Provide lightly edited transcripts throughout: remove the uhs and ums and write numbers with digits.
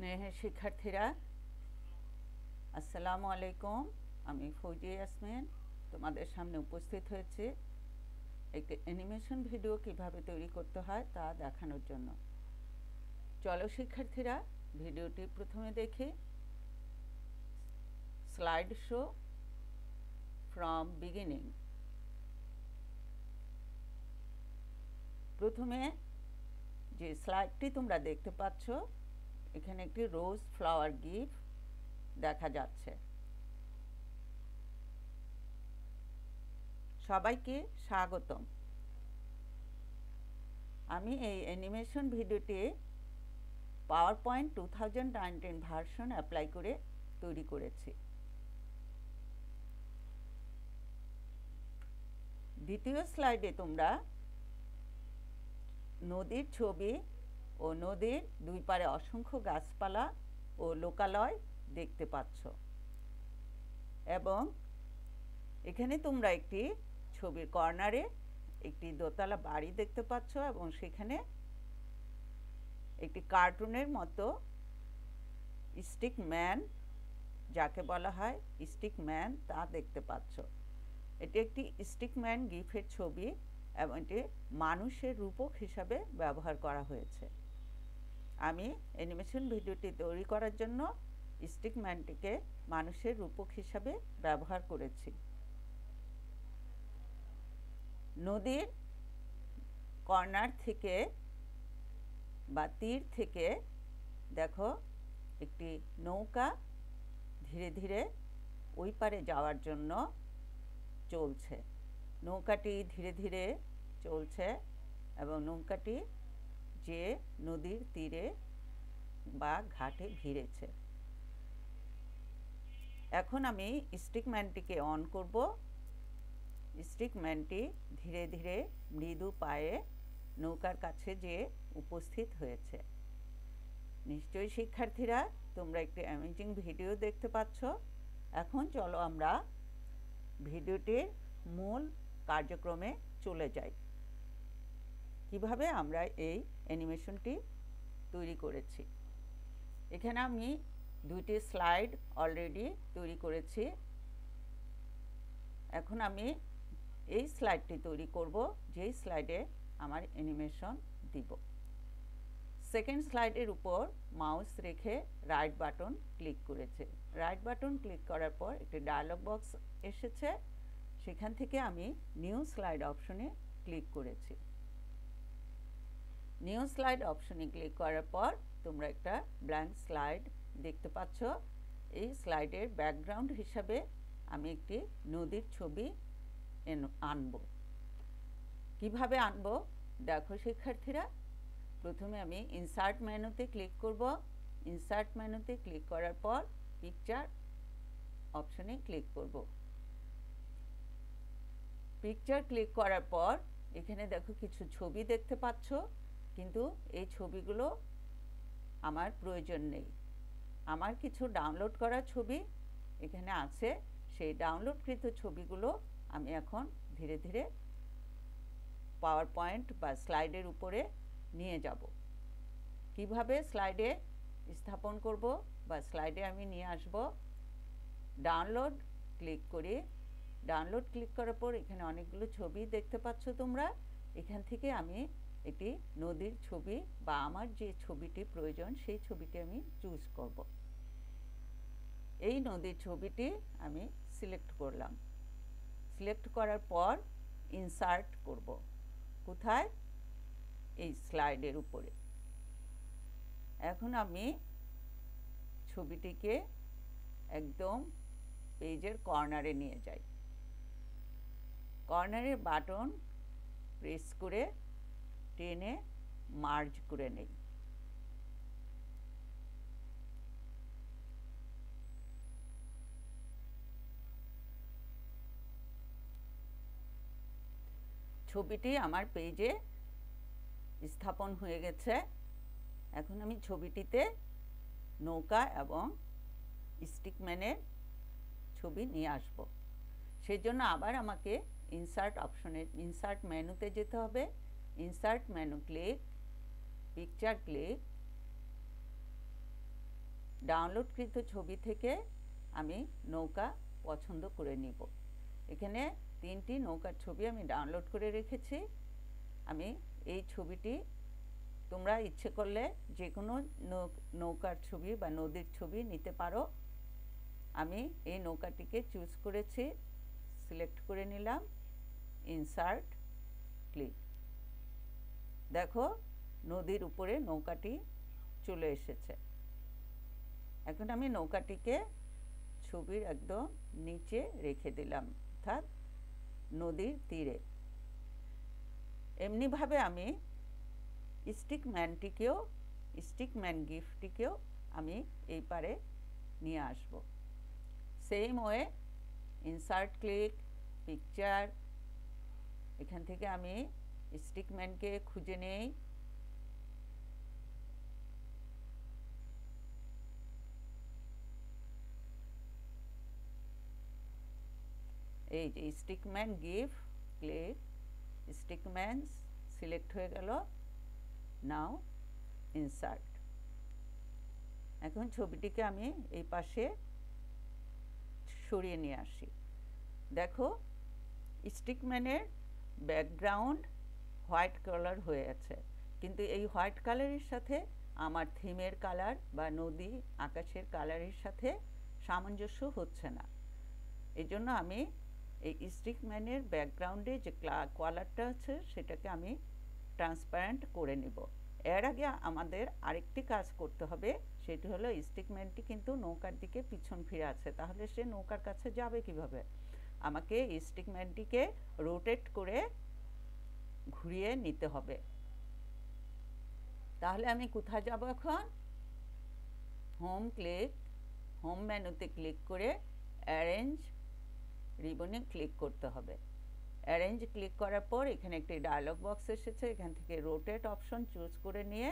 স্নেহের শিক্ষার্থীরা, আসসালামু আলাইকুম। আমি ফৌজিয়া ইয়াসমিন তোমাদের সামনে উপস্থিত হয়েছি একটি অ্যানিমেশন ভিডিও কিভাবে তৈরি করতে হয় তা দেখানোর জন্য। চলো শিক্ষার্থীরা, ভিডিওটি প্রথমে দেখি। Slide show from beginning. প্রথমে যে স্লাইডটি তোমরা দেখতে পাচ্ছ, এখানে একটি রোজ ফ্লাওয়ার গিফট দেখা যাচ্ছে। সবাইকে স্বাগতম। আমি এই অ্যানিমেশন ভিডিওটি পাওয়ারপয়েন্ট 2019 ভার্সন অ্যাপ্লাই করে তৈরি করেছি। দ্বিতীয় স্লাইডে তোমরা নদীর ছবি ও নদীর দুই পারে অসংখ্য গাছপালা ও লোকালয় দেখতে পাচ্ছ, এবং এখানে তোমরা একটি ছবির কর্নারে একটি দোতলা বাড়ি দেখতে পাচ্ছ, এবং সেখানে একটি কার্টুনের মতো স্টিক ম্যান, যাকে বলা হয় স্টিক ম্যান, তা দেখতে পাচ্ছ। এটি একটি স্টিক ম্যান গিফের ছবি এবং এটি মানুষের রূপক হিসাবে ব্যবহার করা হয়েছে। আমি অ্যানিমেশন ভিডিওটি তৈরি করার জন্য স্টিক ম্যানটিকে মানুষের রূপক হিসাবে ব্যবহার করেছি। নদীর কর্নার থেকে বা তীর থেকে দেখো একটি নৌকা ধীরে ধীরে ওই পারে যাওয়ার জন্য চলছে। নৌকাটি ধীরে ধীরে চলছে এবং নৌকাটি যে নদীর তীরে বা ঘাটে ভিড়েছে। এখন আমি স্টিকম্যানটিকে অন করব। স্টিকম্যানটি ধীরে ধীরে মৃদু পায়ে নৌকার কাছে যেয়ে উপস্থিত হয়েছে। নিশ্চয়ই শিক্ষার্থীরা, তোমরা একটি অ্যামেজিং ভিডিও দেখতে পাচ্ছ। এখন চলো আমরা ভিডিওটির মূল কার্যক্রমে চলে যাই। কিভাবে আমরা এই অ্যানিমেশনটি তৈরি করেছি। এখানে আমি দুইটি স্লাইড অলরেডি তৈরি করেছি। এখন আমি এই স্লাইডটি তৈরি করব, যেই স্লাইডে আমার অ্যানিমেশন দিব। সেকেন্ড স্লাইডের উপর মাউস রেখে রাইট বাটন ক্লিক করেছে। রাইট বাটন ক্লিক করার পর একটি ডায়লগ বক্স এসেছে, সেখান থেকে আমি নিউ স্লাইড অপশনে ক্লিক করেছি। নিউ স্লাইড অপশনে ক্লিক করার পর তোমরা একটা ব্ল্যাঙ্ক স্লাইড দেখতে পাচ্ছ। এই স্লাইডের ব্যাকগ্রাউন্ড হিসাবে আমি একটি নদীর ছবি আনব। কিভাবে আনব দেখো শিক্ষার্থীরা। প্রথমে আমি ইনসার্ট মেনুতে ক্লিক করব। ইনসার্ট মেনুতে ক্লিক করার পর পিকচার অপশনে ক্লিক করব। পিকচার ক্লিক করার পর এখানে দেখো কিছু ছবি দেখতে পাচ্ছ, কিন্তু এই ছবিগুলো আমার প্রয়োজন নেই। আমার কিছু ডাউনলোড করা ছবি এখানে আছে। সেই ডাউনলোডকৃত ছবিগুলো আমি এখন ধীরে ধীরে পাওয়ার পয়েন্ট বা স্লাইডের উপরে নিয়ে যাব। কিভাবে স্লাইডে স্থাপন করব বা স্লাইডে আমি নিয়ে আসব, ডাউনলোড ক্লিক করি। ডাউনলোড ক্লিক করার পর এখানে অনেকগুলো ছবি দেখতে পাচ্ছ তোমরা। এখান থেকে আমি একটি নদীর ছবি বা আমার যে ছবিটি প্রয়োজন সেই ছবিটি আমি চুজ করব। এই নদীর ছবিটি আমি সিলেক্ট করলাম। সিলেক্ট করার পর ইনসার্ট করব। কোথায়? এই স্লাইডের উপরে। এখন আমি ছবিটিকে একদম পেজের কর্নারে নিয়ে যাই। কর্নারের বাটন প্রেস করে টেনে মার্জ করে নেই। ছবিটি আমার পেজে স্থাপন হয়ে গেছে। এখন আমি ছবিটিতে নৌকা এবং স্টিকম্যানের ছবি নিয়ে আসব। সেই জন্য আবার আমাকে ইনসার্ট মেনুতে যেতে হবে। Insert menu click, picture click, ডাউনলোডকৃত ছবি থেকে আমি নৌকা পছন্দ করে নিব। এখানে 3টি নৌকার ছবি আমি ডাউনলোড করে রেখেছি। আমি এই ছবিটি তোমরা ইচ্ছে করলে যে কোনো নৌকার ছবি বা নদীর ছবি নিতে পারো। আমি এই নৌকাটিকে চুজ করেছি, সিলেক্ট করে নিলাম, ইনসার্ট, ক্লিক। দেখো নদীর উপরে নৌকাটি চলে এসেছে। এখন আমি নৌকাটিকে ছবির একদম নিচে রেখে দিলাম, অর্থাৎ নদীর তীরে। এমনিভাবে আমি স্টিকম্যান গিফটিকেও আমি এই পারে নিয়ে আসব। Same way, insert, click, picture. এখান থেকে আমি স্টিকম্যানকে খুঁজে নেই। এই যে stickman GIF, click, stickman select হয়ে গেল। নাও ইনসার্ট। এখন ছবিটিকে আমি এই পাশে সরিয়ে নিয়ে আসি। দেখো স্টিকম্যানের ব্যাকগ্রাউন্ড হোয়াইট কালার হয়ে আছে, কিন্তু এই হোয়াইট কালারের সাথে আমার থিমের কালার বা নদী আকাশের কালারের সাথে সামঞ্জস্য হচ্ছে না। এই জন্য আমি এই স্টিকম্যানের ব্যাকগ্রাউন্ডে যে কালারটা আছে সেটাকে আমি ট্রান্সপারেন্ট করে নিব। এর আগে আমাদের আরেকটি কাজ করতে হবে, সেটি হলো স্টিকম্যানটি কিন্তু নৌকার দিকে পিছন ফিরে আছে, তাহলে সে নৌকার কাছে যাবে কিভাবে? আমাকে স্টিকম্যানটিকে রোটেট করে ঘুরিয়ে নিতে হবে। তাহলে আমি কোথায় যাব এখন? হোম মেনুতে ক্লিক করে অ্যারেঞ্জ রিবনে ক্লিক করতে হবে। অ্যারেঞ্জ ক্লিক করার পর এখানে একটি ডায়লগ বক্স এসেছে, এখান থেকে রোটেট অপশন চুজ করে নিয়ে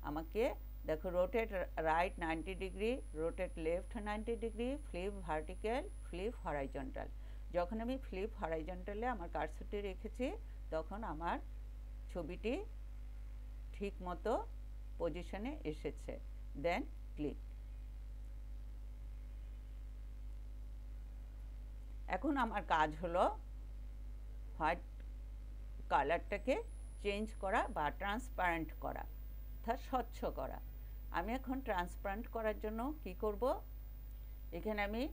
আমাকে দেখো rotate right 90 degree, rotate left 90 degree, flip vertical, flip horizontal. যখন আমি ফ্লিপ হরাইজন্টালে আমার কার্সরটি রেখেছি তখন আমার ছবিটি ঠিক মতো পজিশনে এসেছে। দেন ক্লিক। এখন আমার কাজ হলো হোয়াইট কালারটাকে চেঞ্জ করা বা ট্রান্সপারেন্ট করা, অর্থাৎ স্বচ্ছ করা। আমি এখন ট্রান্সপারেন্ট করার জন্য কি করব? এখানে আমি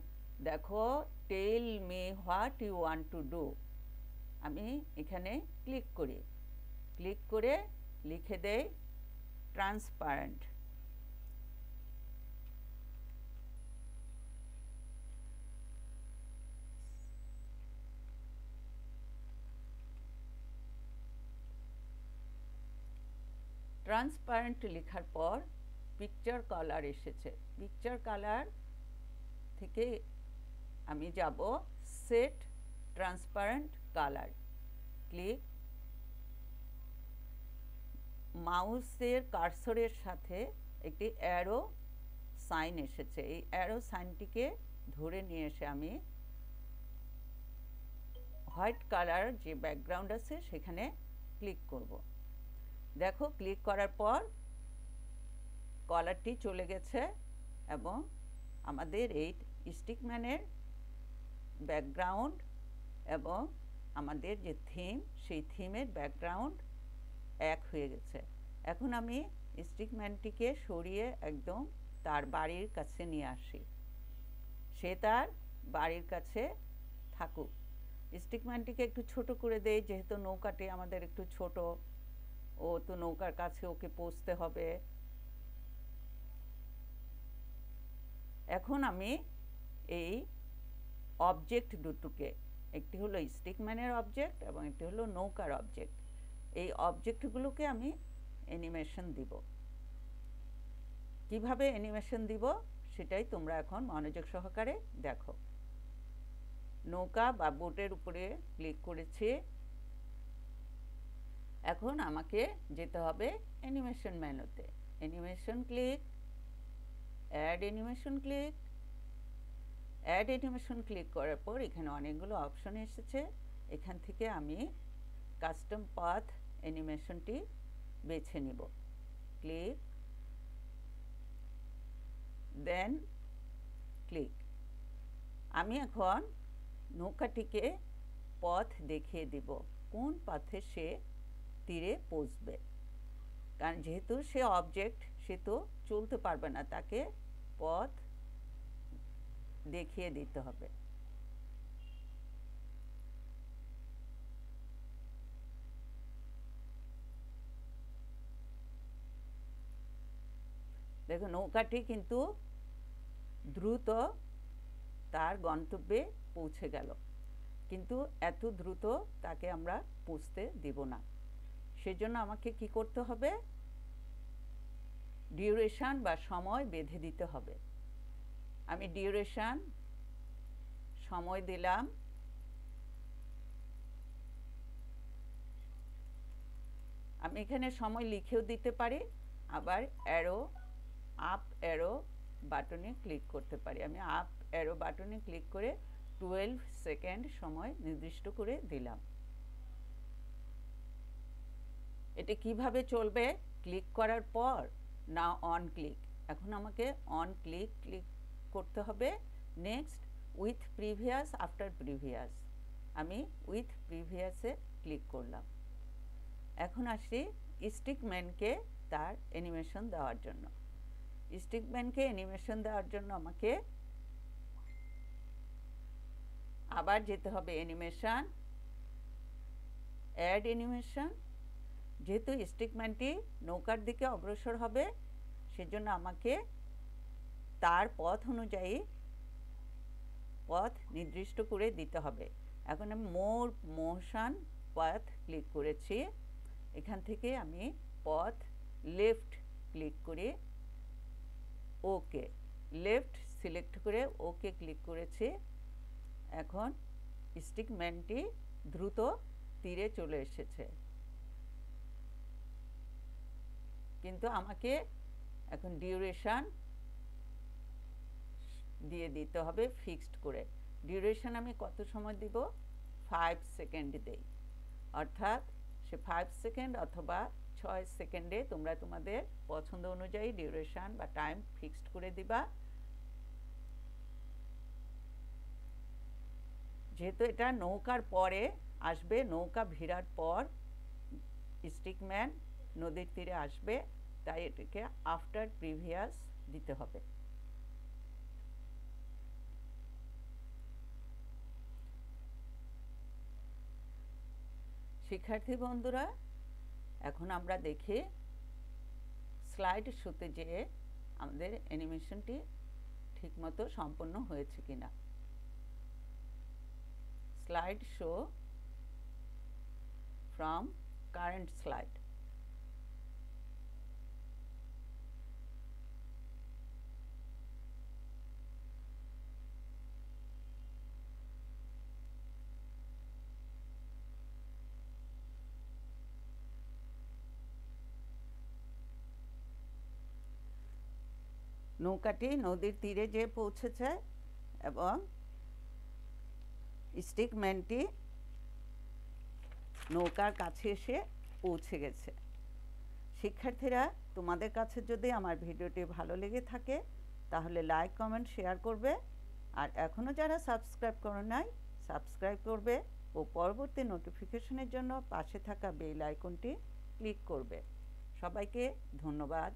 দেখো tell me what you want to do, আমি এখানে ক্লিক করি, ক্লিক করে লিখে দেই ট্রান্সপারেন্ট। ট্রান্সপারেন্ট লেখার পর পিকচার কালার এসেছে। পিকচার কালার থেকে আমি যাব সেট ট্রান্সপারেন্ট কালার, ক্লিক। মাউসের কার্সরের সাথে একটি অ্যারো সাইন এসেছে, এই অ্যারো সাইনটিকে ধরে নিয়ে এসে আমি হোয়াইট কালার যে ব্যাকগ্রাউন্ড আছে সেখানে ক্লিক করব। দেখো ক্লিক করার পর কালারটি চলে গেছে এবং আমাদের এই স্টিকম্যানের ব্যাকগ্রাউন্ড এবং আমাদের যে থিম সেই থিমের ব্যাকগ্রাউন্ড এক হয়ে গেছে। এখন আমি স্টিকম্যানটিকে সরিয়ে একদম তার বাড়ির কাছে নিয়ে আসি, সে তার বাড়ির কাছে থাকুক। স্টিকম্যানটিকে একটু ছোট করে দেই, যেহেতু নৌকাটি আমাদের একটু ছোট, ও তো নৌকার কাছে ওকে পৌঁছতে হবে। এখন আমি এই অবজেক্ট দুটোকে, একটি হলো স্টিকম্যানের অবজেক্ট এবং একটি হলো নৌকার অবজেক্ট, এই অবজেক্টগুলোকে আমি অ্যানিমেশন দিব। কিভাবে অ্যানিমেশন দিব সেটাই তোমরা এখন মনোযোগ সহকারে দেখো। নৌকা বা বোটের উপরে ক্লিক করেছি, এখন আমাকে যেতে হবে অ্যানিমেশন মেনুতে। Animation click, add animation click. Add animation click করার পর এখানে অনেকগুলো অপশন এসেছে, এখান থেকে আমি কাস্টম পাথ অ্যানিমেশনটি বেছে নিব, ক্লিক। দেন ক্লিক। আমি এখন নৌকাটিকে পথ দেখিয়ে দিব, কোন পথে সে তীরে পৌঁছবে। কারণ যেহেতু সে অবজেক্ট, সে তো চলতে পারবে না, তাকে পথ দেখিয়ে দিতে হবে। দেখো নৌকাটি কিন্তু দ্রুত তার গন্তব্যে পৌঁছে গেল, কিন্তু এত দ্রুত তাকে আমরা পৌঁছতে দিব না। সেজন্য আমাকে কি করতে হবে, ডিউরেশন বা সময় বেঁধে দিতে হবে। আমি ডিউরেশন সময় দিলাম, আমি এখানে সময় লিখেও দিতে পারি, আবার অ্যারো আপ অ্যারো বাটনে ক্লিক করতে পারি। আমি আপ অ্যারো বাটনে ক্লিক করে 12 সেকেন্ড সময় নির্দিষ্ট করে দিলাম। এটা কিভাবে চলবে, ক্লিক করার পর না অন ক্লিক। এখন আমাকে অন ক্লিক ক্লিক করতে হবে। Next with previous after previous, আমি উইথ প্রিভিয়াসে ক্লিক করলাম। এখন আসি স্টিকম্যানকে তার অ্যানিমেশন দেওয়ার জন্য। স্টিকম্যানকে অ্যানিমেশন দেওয়ার জন্য আমাকে আবার যেতে হবে অ্যানিমেশন, অ্যাড অ্যানিমেশন। যেহেতু স্টিকম্যানটি নৌকার দিকে অগ্রসর হবে, সেজন্য আমাকে তার পথ অনুযায়ী পথ নির্দিষ্ট করে দিতে হবে। এখন আমি মোর মোশন পথ ক্লিক করেছি, এখান থেকে আমি পথ লেফট ক্লিক করে ওকে, লেফট সিলেক্ট করে ওকে ক্লিক করেছি। এখন স্টিকম্যানটি দ্রুত তীরে চলে এসেছে, কিন্তু আমাকে এখন ডিউরেশন দিয়ে দিতে হবে ফিক্সড করে। ডিউরেশন আমি কত সময় দিব, 5 সেকেন্ড দেই, অর্থাৎ সে 5 সেকেন্ড অথবা 6 সেকেন্ডে তোমরা তোমাদের পছন্দ অনুযায়ী ডিউরেশন বা টাইম ফিক্সড করে দিবা। যেহেতু এটা নৌকার পরে আসবে, নৌকা ভিড়ার পর স্টিকম্যান নদীর তীরে আসবে, তাই এটাকে আফটার প্রিভিয়াস দিতে হবে। শিক্ষার্থী বন্ধুরা, এখন আমরা দেখি স্লাইড শোতে যেয়ে আমাদের অ্যানিমেশনটি ঠিকমতো সম্পন্ন হয়েছে কিনা। Slide show from current slide. নৌকাটি নদীর তীরে যেয়ে পৌঁছেছে এবং স্টিকম্যানটি নৌকার কাছে এসে পৌঁছে গেছে। শিক্ষার্থীরা, তোমাদের কাছে যদি আমার ভিডিওটি ভালো লেগে থাকে তাহলে লাইক কমেন্ট শেয়ার করবে, আর এখনও যারা সাবস্ক্রাইব করো নাই সাবস্ক্রাইব করবে ও পরবর্তী নোটিফিকেশনের জন্য পাশে থাকা বেল আইকনটি ক্লিক করবে। সবাইকে ধন্যবাদ।